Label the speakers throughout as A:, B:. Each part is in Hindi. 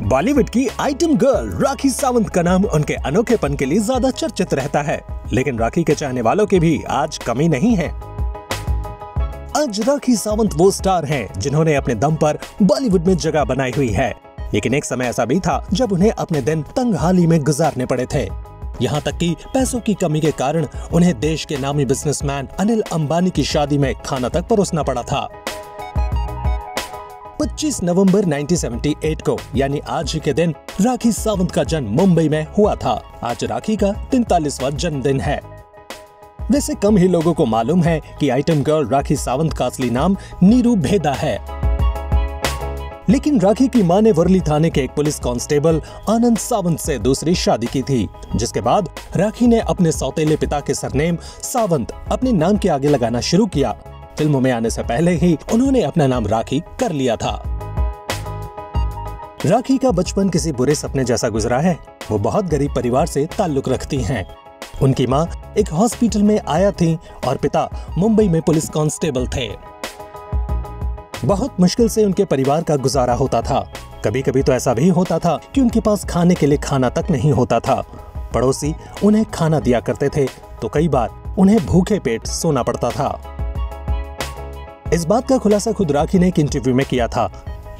A: बॉलीवुड की आइटम गर्ल राखी सावंत का नाम उनके अनोखेपन के लिए ज्यादा चर्चित रहता है, लेकिन राखी के चाहने वालों की भी आज कमी नहीं है। आज राखी सावंत वो स्टार हैं जिन्होंने अपने दम पर बॉलीवुड में जगह बनाई हुई है, लेकिन एक समय ऐसा भी था जब उन्हें अपने दिन तंगहाली में गुजारने पड़े थे। यहाँ तक कि पैसों की कमी के कारण उन्हें देश के नामी बिजनेसमैन अनिल अंबानी की शादी में खाना तक परोसना पड़ा था। 25 नवंबर 1978 को यानी आज ही के दिन राखी सावंत का जन्म मुंबई में हुआ था। आज राखी का 43वां जन्मदिन है। वैसे कम ही लोगों को मालूम है कि आइटम गर्ल राखी सावंत का असली नाम नीरू भेदा है, लेकिन राखी की मां ने वर्ली थाने के एक पुलिस कांस्टेबल आनंद सावंत से दूसरी शादी की थी, जिसके बाद राखी ने अपने सौतेले पिता के सरनेम सावंत अपने नाम के आगे लगाना शुरू किया। फिल्मों में आने से पहले ही उन्होंने अपना नाम राखी कर लिया था। राखी का बचपन किसी बुरे सपने जैसा गुजरा है। वो बहुत गरीब परिवार से ताल्लुक रखती हैं। उनकी मां एक हॉस्पिटल में आया थी और पिता मुंबई में पुलिस कांस्टेबल थे। बहुत मुश्किल से उनके परिवार का गुजारा होता था। कभी कभी तो ऐसा भी होता था कि उनके पास खाने के लिए खाना तक नहीं होता था। पड़ोसी उन्हें खाना दिया करते थे तो कई बार उन्हें भूखे पेट सोना पड़ता था। इस बात का खुलासा खुद राखी ने एक इंटरव्यू में किया था।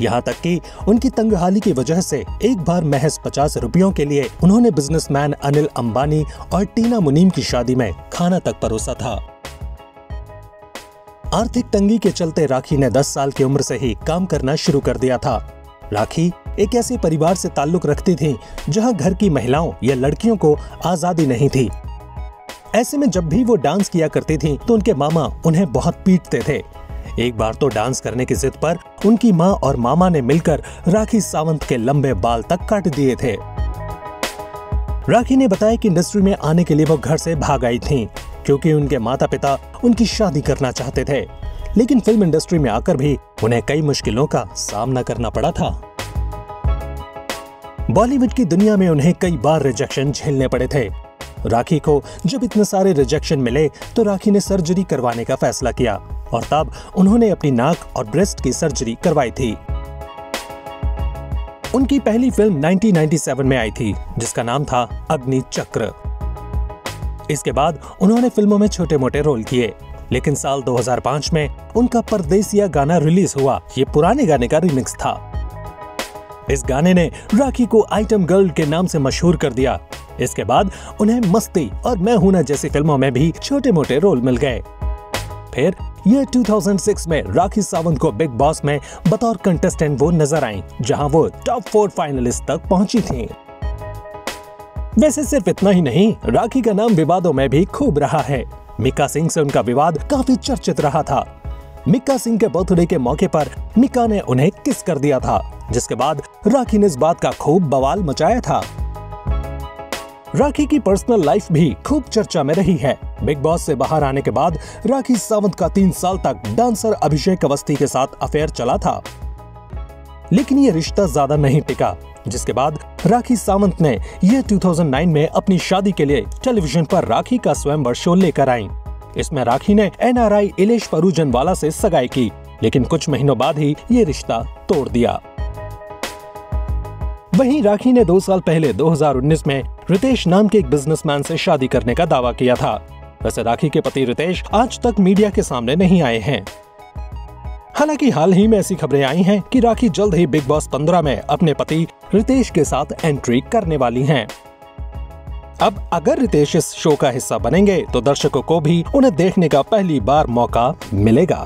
A: यहाँ तक कि उनकी तंगहाली की वजह से एक बार महज 50 रुपयों के लिए उन्होंने बिजनेसमैन अनिल अंबानी और टीना मुनीम की शादी में खाना तक परोसा था। आर्थिक तंगी के चलते राखी ने 10 साल की उम्र से ही काम करना शुरू कर दिया था। राखी एक ऐसे परिवार से ताल्लुक रखती थी जहां घर की महिलाओं या लड़कियों को आजादी नहीं थी। ऐसे में जब भी वो डांस किया करती थी तो उनके मामा उन्हें बहुत पीटते थे। एक बार तो डांस करने की जिद पर उनकी माँ और मामा ने मिलकर राखी सावंत के लंबे बाल तक काट दिए थे। राखी ने बताया कि इंडस्ट्री में आने के लिए वो घर से भाग आई थीं, क्योंकि उनके माता पिता उनकी शादी करना चाहते थे, लेकिन फिल्म इंडस्ट्री में आकर भी उन्हें कई मुश्किलों का सामना करना पड़ा था। बॉलीवुड की दुनिया में उन्हें कई बार रिजेक्शन झेलने पड़े थे। राखी को जब इतने सारे रिजेक्शन मिले तो राखी ने सर्जरी करवाने का फैसला किया और तब उन्होंने अपनी नाक और ब्रेस्ट की सर्जरी करवाई थी। उनकी पहली फिल्म 1997 में आई थी जिसका नाम था अग्नि चक्र। इसके बाद उन्होंने फिल्मों में छोटे मोटे रोल किए, लेकिन साल 2005 में उनका परदेसिया गाना रिलीज हुआ। ये पुराने गाने का रिमिक्स था। इस गाने ने राखी को आइटम गर्ल के नाम से मशहूर कर दिया। इसके बाद उन्हें मस्ती और मैं हूं ना जैसी फिल्मों में भी छोटे मोटे रोल मिल गए। फिर ये 2006 में राखी सावंत को बिग बॉस में बतौर कंटेस्टेंट वो नजर आईं, जहां वो टॉप 4 फाइनलिस्ट तक पहुंची थीं। वैसे सिर्फ इतना ही नहीं, राखी का नाम विवादों में भी खूब रहा है। मिक्का सिंह से उनका विवाद काफी चर्चित रहा था। मिक्का सिंह के बर्थडे के मौके पर मिक्का ने उन्हें किस कर दिया था, जिसके बाद राखी ने इस बात का खूब बवाल मचाया था। राखी की पर्सनल लाइफ भी खूब चर्चा में रही है। बिग बॉस से बाहर आने के बाद राखी सावंत का 3 साल तक डांसर अभिषेक अवस्थी के साथ अफेयर चला था, लेकिन ये रिश्ता ज्यादा नहीं टिका, जिसके बाद राखी सावंत ने यह 2009 में अपनी शादी के लिए टेलीविजन पर राखी का स्वयंवर शो लेकर आईं। इसमें राखी ने NRI इलेश परूजनवाला से सगाई की, लेकिन कुछ महीनों बाद ही ये रिश्ता तोड़ दिया। वहीं राखी ने 2 साल पहले 2019 में रितेश नाम के एक बिजनेसमैन से शादी करने का दावा किया था। वैसे राखी के पति रितेश आज तक मीडिया के सामने नहीं आए हैं। हालांकि हाल ही में ऐसी खबरें आई हैं कि राखी जल्द ही बिग बॉस 15 में अपने पति रितेश के साथ एंट्री करने वाली हैं। अब अगर रितेश इस शो का हिस्सा बनेंगे तो दर्शकों को भी उन्हें देखने का पहली बार मौका मिलेगा।